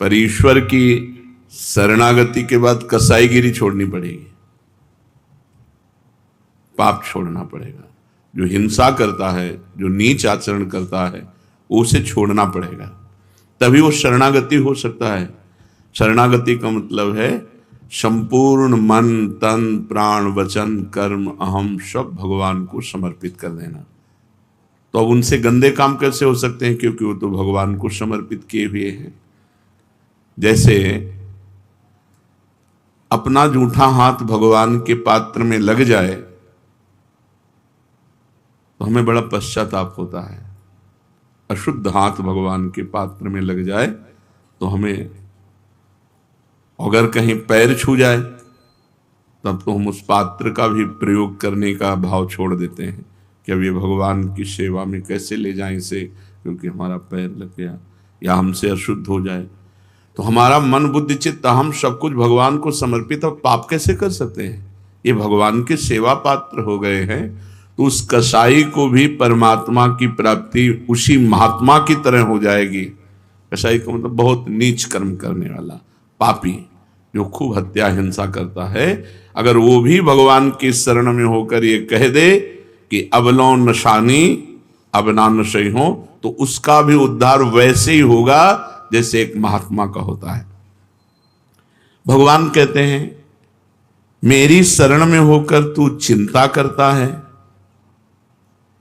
पर ईश्वर की शरणागति के बाद कसाईगिरी छोड़नी पड़ेगी, पाप छोड़ना पड़ेगा। जो हिंसा करता है, जो नीच आचरण करता है, उसे छोड़ना पड़ेगा, तभी वो शरणागति हो सकता है। शरणागति का मतलब है संपूर्ण मन तन प्राण वचन कर्म अहम सब भगवान को समर्पित कर देना। तो अब उनसे गंदे काम कैसे हो सकते हैं, क्योंकि वो तो भगवान को समर्पित किए हुए हैं। जैसे अपना जूठा हाथ भगवान के पात्र में लग जाए तो हमें बड़ा पश्चाताप होता है। अशुद्ध हाथ भगवान के पात्र में लग जाए तो हमें, अगर कहीं पैर छू जाए तब तो हम उस पात्र का भी प्रयोग करने का भाव छोड़ देते हैं कि अब ये भगवान की सेवा में कैसे ले जाएं इसे, क्योंकि हमारा पैर लग गया या हमसे अशुद्ध हो जाए। तो हमारा मन बुद्धि चित्त हम सब कुछ भगवान को समर्पित, और पाप कैसे कर सकते हैं? ये भगवान के सेवा पात्र हो गए हैं। तो उस कसाई को भी परमात्मा की प्राप्ति उसी महात्मा की तरह हो जाएगी। कसाई का मतलब बहुत नीच कर्म करने वाला पापी, जो खूब हत्या हिंसा करता है, अगर वो भी भगवान की शरण में होकर ये कह दे कि अबलो नशानी अब ना नशई हो, तो उसका भी उद्धार वैसे ही होगा जैसे एक महात्मा का होता है। भगवान कहते हैं मेरी शरण में होकर तू चिंता करता है,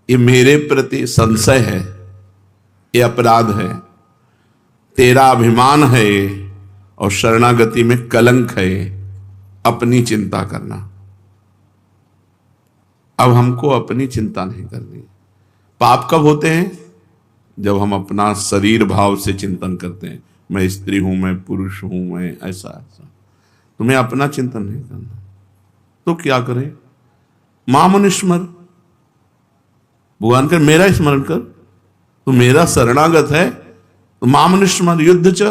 ये मेरे प्रति संशय है, ये अपराध है, तेरा अभिमान है ये, और शरणागति में कलंक है ये, अपनी चिंता करना। अब हमको अपनी चिंता नहीं करनी। पाप कब होते हैं? जब हम अपना शरीर भाव से चिंतन करते हैं, मैं स्त्री हूं, मैं पुरुष हूं, मैं ऐसा ऐसा। तुम्हें अपना चिंतन नहीं करना तो क्या करें? माम स्मर, भगवान कर मेरा स्मरण कर, तू मेरा शरणागत है तो माम स्मर युद्ध च,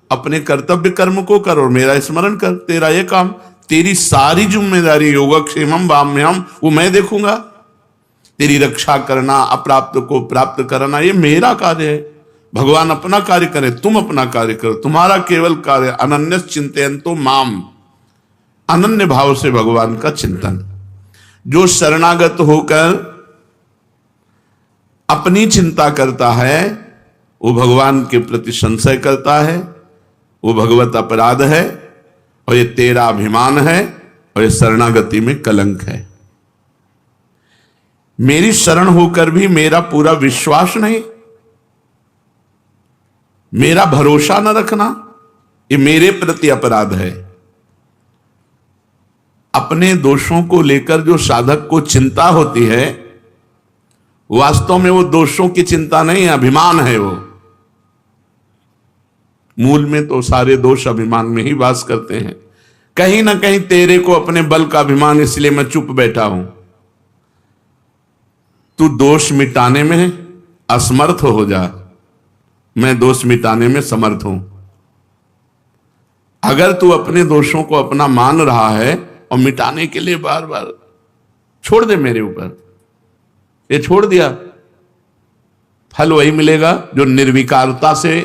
अपने कर्तव्य कर्म को कर और मेरा स्मरण कर। तेरा ये काम, तेरी सारी जिम्मेदारी योगक्षेमम वाम्यम, वो मैं देखूंगा। तेरी रक्षा करना, अप्राप्त को प्राप्त करना, ये मेरा कार्य है। भगवान अपना कार्य करे, तुम अपना कार्य करो, तुम्हारा केवल कार्य अनन्य चिंतयन्तो माम, अनन्य भाव से भगवान का चिंतन। जो शरणागत होकर अपनी चिंता करता है वो भगवान के प्रति संशय करता है, वो भगवत अपराध है, और ये तेरा अभिमान है, और ये शरणागति में कलंक है। मेरी शरण होकर भी मेरा पूरा विश्वास नहीं, मेरा भरोसा न रखना, ये मेरे प्रति अपराध है। अपने दोषों को लेकर जो साधक को चिंता होती है, वास्तव में वो दोषों की चिंता नहीं है, अभिमान है। वो मूल में तो सारे दोष अभिमान में ही वास करते हैं। कहीं ना कहीं तेरे को अपने बल का अभिमान, इसलिए मैं चुप बैठा हूं। तू दोष मिटाने में असमर्थ हो जा, मैं दोष मिटाने में समर्थ हूं। अगर तू अपने दोषों को अपना मान रहा है और मिटाने के लिए बार बार छोड़ दे मेरे ऊपर, ये छोड़ दिया, फल वही मिलेगा जो निर्विकारता से,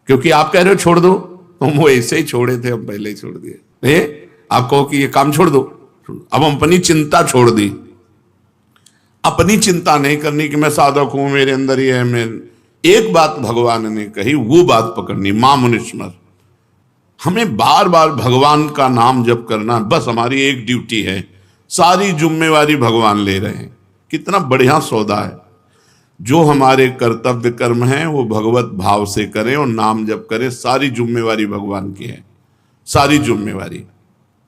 क्योंकि आप कह रहे हो छोड़ दो, तो हम वो ऐसे ही छोड़े थे, हम पहले ही छोड़ दिए। आप कहो कि ये काम छोड़ दो, अब हम अपनी चिंता छोड़ दी। अपनी चिंता नहीं करनी कि मैं साधक हूं, मेरे अंदर ही है। मैं एक बात भगवान ने कही, वो बात पकड़नी, मां मुनिस्मर। हमें बार बार भगवान का नाम जप करना, बस हमारी एक ड्यूटी है। सारी जिम्मेवारी भगवान ले रहे हैं। कितना बढ़िया सौदा है। जो हमारे कर्तव्य कर्म हैं वो भगवत भाव से करें और नाम जप करें, सारी जिम्मेवारी भगवान की है, सारी जिम्मेवारी।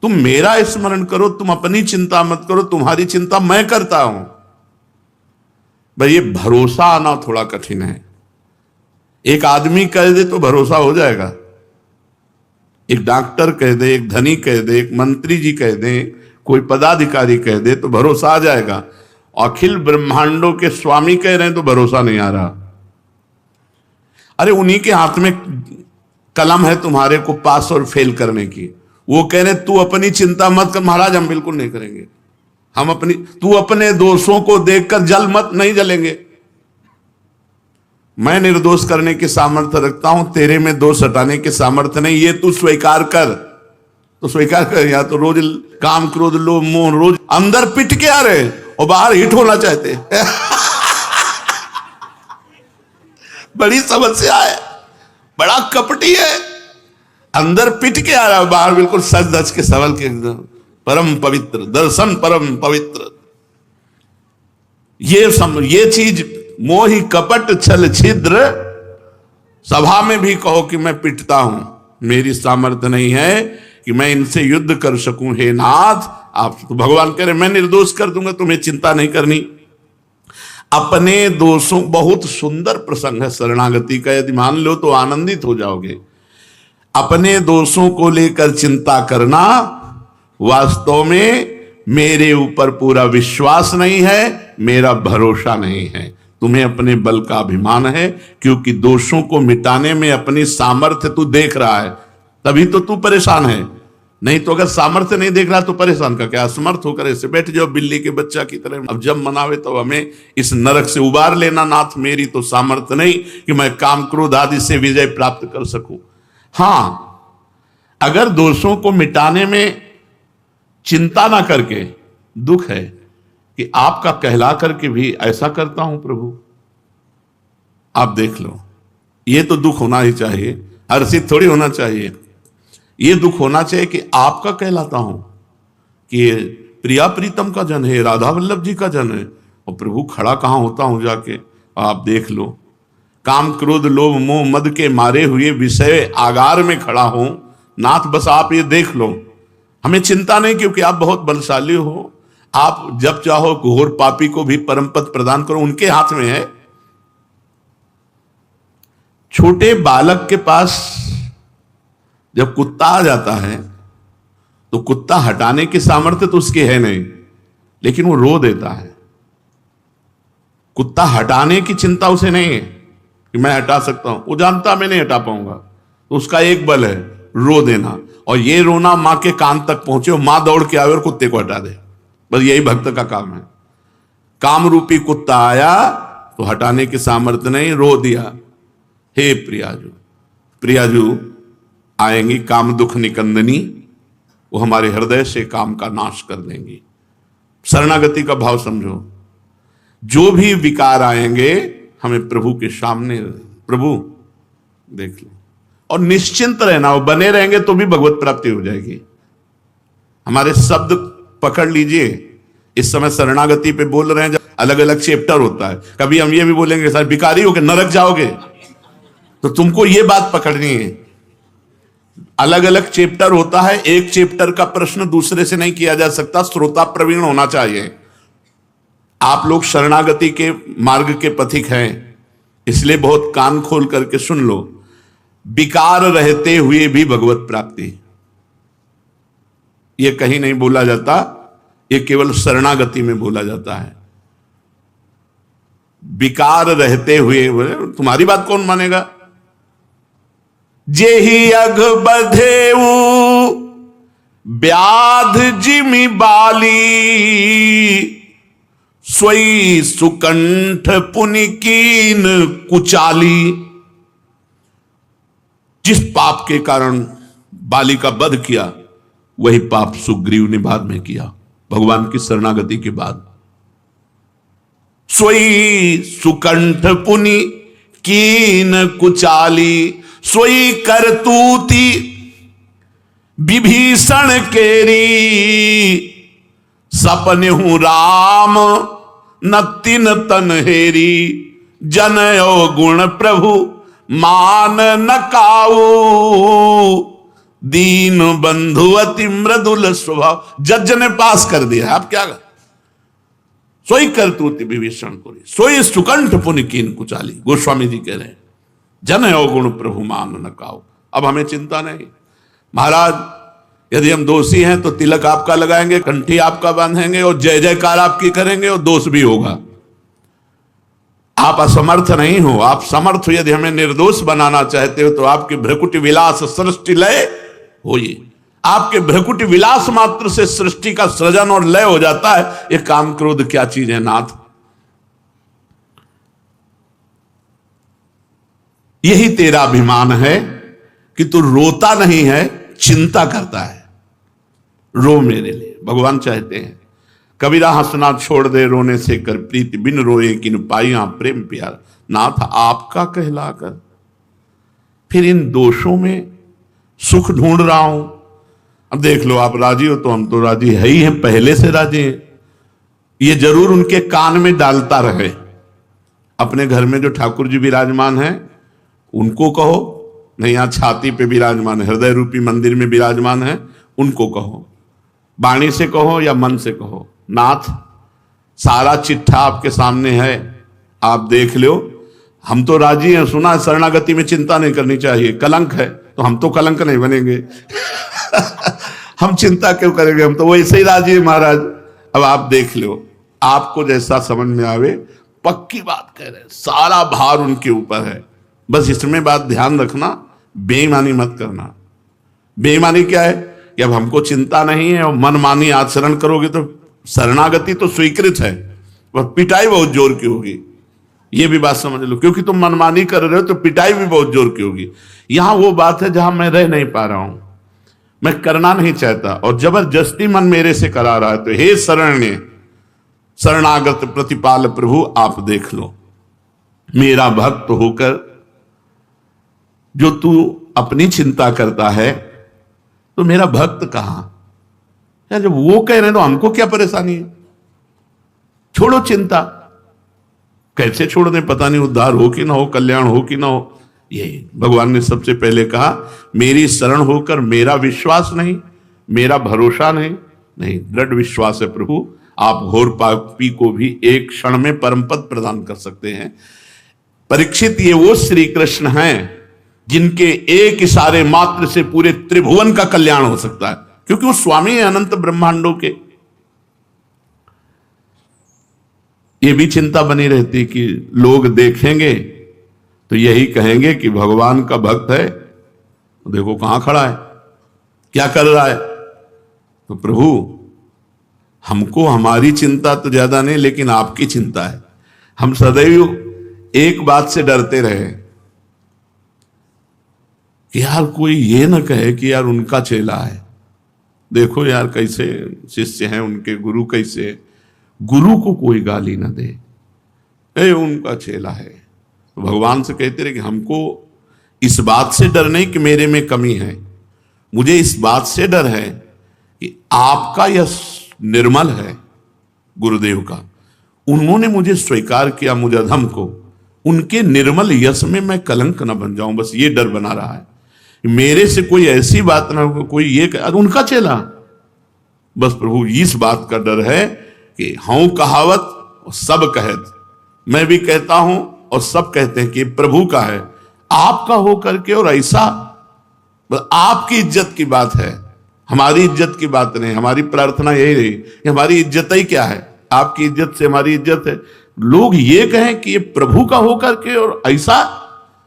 तुम मेरा स्मरण करो, तुम अपनी चिंता मत करो, तुम्हारी चिंता मैं करता हूं। भाई ये भरोसा आना थोड़ा कठिन है। एक आदमी कह दे तो भरोसा हो जाएगा, एक डॉक्टर कह दे, एक धनी कह दे, एक मंत्री जी कह दे, कोई पदाधिकारी कह दे तो भरोसा आ जाएगा। अखिल ब्रह्मांडों के स्वामी कह रहे हैं तो भरोसा नहीं आ रहा। अरे उन्हीं के हाथ में कलम है तुम्हारे को पास और फेल करने की। वो कह रहे तू अपनी चिंता मत कर। महाराज हम बिल्कुल नहीं करेंगे, हम अपनी, तू अपने दोषों को देखकर जल मत, नहीं जलेंगे। मैं निर्दोष करने की सामर्थ्य रखता हूं, तेरे में दोष हटाने की सामर्थ्य नहीं, ये तू स्वीकार कर। तो स्वीकार कर, या तो रोज काम क्रोध लोभ मोह रोज अंदर पिट के आ रहे और बाहर हिट होना चाहते। बड़ी समस्या है, बड़ा कपटी है, अंदर पिट के आ रहा है, बाहर बिल्कुल सच धज के सवल के एकदम परम पवित्र दर्शन, परम पवित्र। ये चीज मोहि कपट छल छिद्र, सभा में भी कहो कि मैं पिटता हूं, मेरी सामर्थ्य नहीं है कि मैं इनसे युद्ध कर सकूं। हे नाथ, आप तो भगवान कह रहे मैं निर्दोष कर दूंगा, तुम्हें चिंता नहीं करनी। अपने दोषों, बहुत सुंदर प्रसंग है शरणागति का, यदि मान लो तो आनंदित हो जाओगे। अपने दोषों को लेकर चिंता करना, वास्तव में मेरे ऊपर पूरा विश्वास नहीं है, मेरा भरोसा नहीं है। तुम्हें अपने बल का अभिमान है, क्योंकि दोषों को मिटाने में अपनी सामर्थ्य तू देख रहा है, तभी तो तू परेशान है। नहीं तो अगर सामर्थ्य नहीं देख रहा तो परेशान का क्या, असमर्थ होकर ऐसे बैठ जाओ बिल्ली के बच्चा की तरह। अब जब मनावे तो हमें इस नरक से उबार लेना नाथ, मेरी तो सामर्थ्य नहीं कि मैं काम क्रोध आदि से विजय प्राप्त कर सकूं। हां, अगर दोषों को मिटाने में चिंता ना करके, दुख है कि आपका कहला करके भी ऐसा करता हूं प्रभु, आप देख लो, ये तो दुख होना ही चाहिए, हर्षित थोड़ी होना चाहिए। ये दुख होना चाहिए कि आपका कहलाता हूं कि ये प्रिया प्रीतम का जन है, राधा वल्लभ जी का जन है, और प्रभु खड़ा कहां होता हूं जाके, आप देख लो। काम क्रोध लोभ मोह मद के मारे हुए विषय आगार में खड़ा हूं नाथ, बस आप ये देख लो। हमें चिंता नहीं, क्योंकि आप बहुत बलशाली हो, आप जब चाहो घोर पापी को भी परम पद प्रदान करो, उनके हाथ में है। छोटे बालक के पास जब कुत्ता आ जाता है तो कुत्ता हटाने की सामर्थ्य तो उसकी है नहीं, लेकिन वो रो देता है। कुत्ता हटाने की चिंता उसे नहीं है कि मैं हटा सकता हूं, वो जानता मैं नहीं हटा पाऊंगा, तो उसका एक बल है रो देना, और ये रोना मां के कान तक पहुंचे और मां दौड़ के आवे और कुत्ते को हटा दे। बस यही भक्त का काम है। काम रूपी कुत्ता आया तो हटाने की सामर्थ्य नहीं, रो दिया। हे प्रियाजू, प्रियाजू आएंगी काम दुख निकंदनी, वो हमारे हृदय से काम का नाश कर देंगी। शरणागति का भाव समझो, जो भी विकार आएंगे हमें प्रभु के सामने, प्रभु देख लो, और निश्चिंत रहना, वो बने रहेंगे तो भी भगवत प्राप्ति हो जाएगी। हमारे शब्द पकड़ लीजिए, इस समय शरणागति पे बोल रहे हैं, अलग अलग चैप्टर होता है। कभी हम ये भी बोलेंगे सर भिखारी हो के नरक जाओगे, तो तुमको ये बात पकड़नी है। अलग अलग चैप्टर होता है, एक चैप्टर का प्रश्न दूसरे से नहीं किया जा सकता, श्रोता प्रवीण होना चाहिए। आप लोग शरणागति के मार्ग के पथिक हैं, इसलिए बहुत कान खोल करके सुन लो। विकार रहते हुए भी भगवत प्राप्ति, यह कहीं नहीं बोला जाता, यह केवल शरणागति में बोला जाता है। विकार रहते हुए, तुम्हारी बात कौन मानेगा? जेहि अघ बधेऊ व्याध जिमि बाली, सोई सुकंठ पुनि कीन कुचाली। जिस पाप के कारण बाली का वध किया, वही पाप सुग्रीव ने बाद में किया, भगवान की शरणागति के बाद। सोई सुकंठ पुनि कीन कुचाली, सोई करतूती विभीषण केरी, सपने हूं राम न तिन तन हेरी, जनयो गुण प्रभु मान न काऊ, दीन बंधु अति मृदुल स्वभाव। जज ने पास कर दिया, आप क्या कर? सोई करतूति विभीषण कोरी, सोई सुकंठ पुनि कीन कुचाली। गोस्वामी जी कह रहे हैं, जन अवगुण प्रभु मान न काओ। अब हमें चिंता नहीं। महाराज, यदि हम दोषी हैं तो तिलक आपका लगाएंगे, कंठी आपका बांधेंगे और जय जयकार आपकी करेंगे, और दोष भी होगा। आप असमर्थ नहीं हो, आप समर्थ हो। यदि हमें निर्दोष बनाना चाहते हो तो आपके भ्रकुटी विलास सृष्टि लय होइए। आपके भ्रकुटी विलास मात्र से सृष्टि का सृजन और लय हो जाता है। ये काम क्रोध क्या चीज है नाथ? यही तेरा अभिमान है कि तू रोता नहीं है, चिंता करता है। रो मेरे लिए, भगवान चाहते हैं। कबीरा हंसना छोड़ दे रोने से कर प्रीति, बिन रोए किन पाइया प्रेम प्यार, नाथ आपका कहलाकर। फिर इन दोषों में सुख ढूंढ रहा हूं। अब देख लो, आप राजी हो तो हम तो राजी है ही हैं, पहले से राजी हैं। ये जरूर उनके कान में डालता रहे। अपने घर में जो ठाकुर जी विराजमान हैं उनको कहो, नहीं यहाँ छाती पे विराजमान है, हृदय रूपी मंदिर में विराजमान है, उनको कहो, वाणी से कहो या मन से कहो, नाथ सारा चिट्ठा आपके सामने है, आप देख लो, हम तो राजी हैं। सुना है शरणागति में चिंता नहीं करनी चाहिए, कलंक है, तो हम तो कलंक नहीं बनेंगे। हम चिंता क्यों करेंगे, हम तो वैसे ही राजी है महाराज। अब आप देख लो, आपको जैसा समझ में आवे, पक्की बात कह रहे हैं, सारा भार उनके ऊपर है। बस इसमें बात ध्यान रखना, बेईमानी मत करना। बेईमानी क्या है कि अब हमको चिंता नहीं है और मनमानी आचरण करोगे तो शरणागति तो स्वीकृत है, पर पिटाई बहुत जोर की होगी, ये भी बात समझ लो। क्योंकि तुम मनमानी कर रहे हो तो पिटाई भी बहुत जोर की होगी। यहां वो बात है जहां मैं रह नहीं पा रहा हूं, मैं करना नहीं चाहता और जबरदस्ती मन मेरे से करा रहा है, तो हे शरण्य शरणागत प्रतिपाल प्रभु, आप देख लो, मेरा भक्त होकर जो तू अपनी चिंता करता है, तो मेरा भक्त कहां यार? जब वो कह रहे हैं तो हमको क्या परेशानी है? छोड़ो चिंता। कैसे छोड़ दें, पता नहीं उद्धार हो कि ना हो, कल्याण हो कि ना हो। ये भगवान ने सबसे पहले कहा, मेरी शरण होकर मेरा विश्वास नहीं, मेरा भरोसा नहीं, दृढ़ विश्वास है प्रभु, आप घोर पापी को भी एक क्षण में परम पद प्रदान कर सकते हैं। परीक्षित, ये वो श्री कृष्ण हैं जिनके एक इशारे मात्र से पूरे त्रिभुवन का कल्याण हो सकता है, क्योंकि वो स्वामी है अनंत ब्रह्मांडों के। ये भी चिंता बनी रहती कि लोग देखेंगे तो यही कहेंगे कि भगवान का भक्त है, तो देखो कहां खड़ा है, क्या कर रहा है। तो प्रभु, हमको हमारी चिंता तो ज्यादा नहीं, लेकिन आपकी चिंता है। हम सदैव एक बात से डरते रहे कि यार कोई ये ना कहे कि यार उनका चेला है, देखो यार कैसे शिष्य हैं उनके, गुरु कैसे, गुरु को कोई गाली ना दे, ए उनका चेला है। तो भगवान से कहते रहे कि हमको इस बात से डर नहीं कि मेरे में कमी है, मुझे इस बात से डर है कि आपका यश निर्मल है, गुरुदेव का, उन्होंने मुझे स्वीकार किया, मुझे अधम को, उनके निर्मल यश में मैं कलंक न बन जाऊं, बस ये डर बना रहा है। मेरे से कोई ऐसी बात ना हो, कोई ये उनका चेला, बस प्रभु इस बात का डर है कि हूं कहावत और सब कहत, मैं भी कहता हूं और सब कहते हैं कि प्रभु का है, आपका हो करके, और ऐसा आपकी इज्जत की बात है, हमारी इज्जत की बात नहीं। हमारी प्रार्थना यही रही कि हमारी इज्जत ही क्या है, आपकी इज्जत से हमारी इज्जत है। लोग ये कहें कि ये प्रभु का हो करके और ऐसा,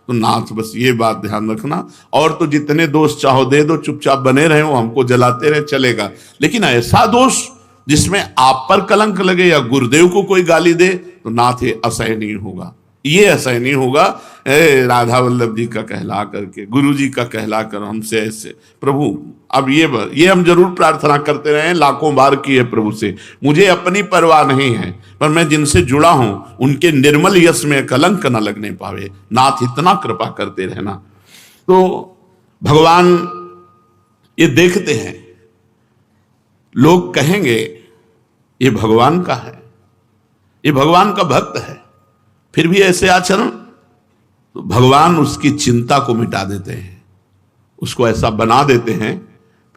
तो नाथ बस ये बात ध्यान रखना। और तो जितने दोष चाहो दे दो, चुपचाप बने रहे हो, हमको जलाते रहे, चलेगा, लेकिन ऐसा दोष जिसमें आप पर कलंक लगे या गुरुदेव को कोई गाली दे, तो नाथ ये असहनीय होगा, ये असहनीय होगा। राधा वल्लभ जी का कहला करके, गुरु जी का कहला कर हमसे ऐसे, प्रभु अब ये हम जरूर प्रार्थना करते रहे, लाखों बार की है प्रभु से, मुझे अपनी परवाह नहीं है, पर मैं जिनसे जुड़ा हूं उनके निर्मल यश में कलंक न लगने पावे, नाथ इतना कृपा करते रहना। तो भगवान ये देखते हैं, लोग कहेंगे ये भगवान का है, ये भगवान का भक्त है, फिर भी ऐसे आचरण, तो भगवान उसकी चिंता को मिटा देते हैं, उसको ऐसा बना देते हैं,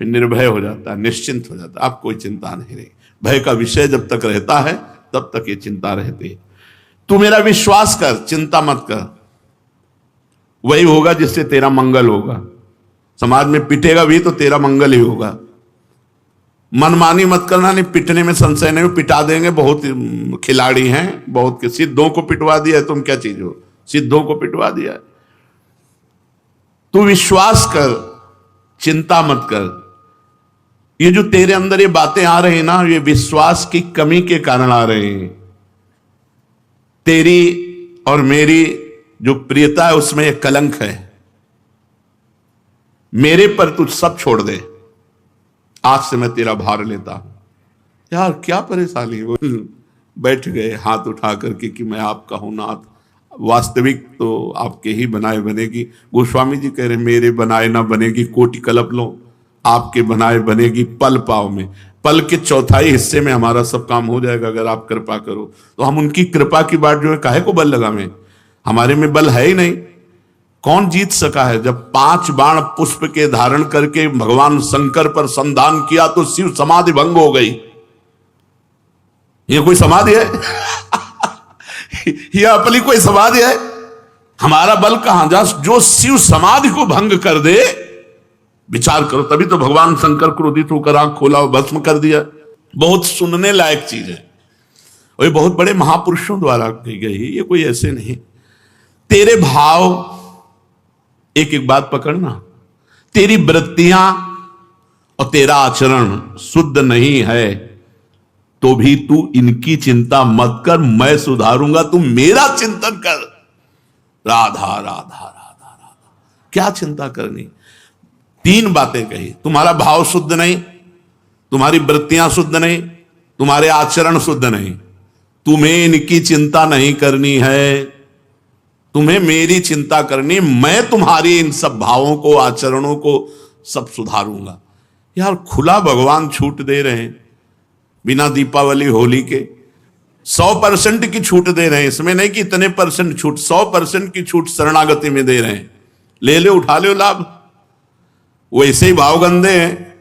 फिर निर्भय हो जाता है, निश्चिंत हो जाता है, अब कोई चिंता नहीं रही। भय का विषय जब तक रहता है तब तक ये चिंता रहती है। तू मेरा विश्वास कर, चिंता मत कर, वही होगा जिससे तेरा मंगल होगा। समाज में पिटेगा भी तो तेरा मंगल ही होगा। मनमानी मत करना, नहीं पिटने में संशय नहीं, पिटा देंगे, बहुत खिलाड़ी हैं, बहुत के सिद्धों को पिटवा दिया है, तुम क्या चीज हो, सिद्धों को पिटवा दिया है। तू विश्वास कर, चिंता मत कर। ये जो तेरे अंदर ये बातें आ रही ना, ये विश्वास की कमी के कारण आ रही हैं। तेरी और मेरी जो प्रियता है उसमें एक कलंक है। मेरे पर तू सब छोड़ दे, आज से मैं तेरा भार लेता हूं। यार क्या परेशानी। वो बैठ गए हाथ उठा करके कि मैं आपका हूं नाथ, वास्तविक तो आपके ही बनाए बनेगी। गोस्वामी जी कह रहे मेरे बनाए ना बनेगी कोटि कल्प लो, आपके बनाए बनेगी पल पाव में। पल के चौथाई हिस्से में हमारा सब काम हो जाएगा अगर आप कृपा करो तो। हम उनकी कृपा की बात जो है काहे को बल लगावें, हमारे में बल है ही नहीं। कौन जीत सका है? जब 5 बाण पुष्प के धारण करके भगवान शंकर पर संधान किया तो शिव समाधि भंग हो गई। ये कोई समाधि है? यह अपनी कोई समाधि है? हमारा बल कहां जा जो शिव समाधि को भंग कर दे। विचार करो, तभी तो भगवान शंकर क्रोधित होकर आंख खोला और भस्म कर दिया। बहुत सुनने लायक चीज है और ये बहुत बड़े महापुरुषों द्वारा कही गई, ये कोई ऐसे नहीं। तेरे भाव, एक एक बात पकड़ना, तेरी वृत्तियां और तेरा आचरण शुद्ध नहीं है तो भी तू इनकी चिंता मत कर, मैं सुधारूंगा, तू मेरा चिंतन कर। राधा राधा राधा राधा, क्या चिंता करनी। 3 बातें कही, तुम्हारा भाव शुद्ध नहीं, तुम्हारी वृत्तियां शुद्ध नहीं, तुम्हारे आचरण शुद्ध नहीं, तुम्हें इनकी चिंता नहीं करनी है, तुम्हें मेरी चिंता करनी, मैं तुम्हारी इन सब भावों को आचरणों को सब सुधारूंगा। यार खुला भगवान छूट दे रहे हैं बिना दीपावली होली के, 100% की छूट दे रहे हैं। इसमें नहीं कि इतने % छूट, 100% की छूट शरणागति में दे रहे हैं। ले लो, उठा लो लाभ। वैसे ही भाव गंदे हैं,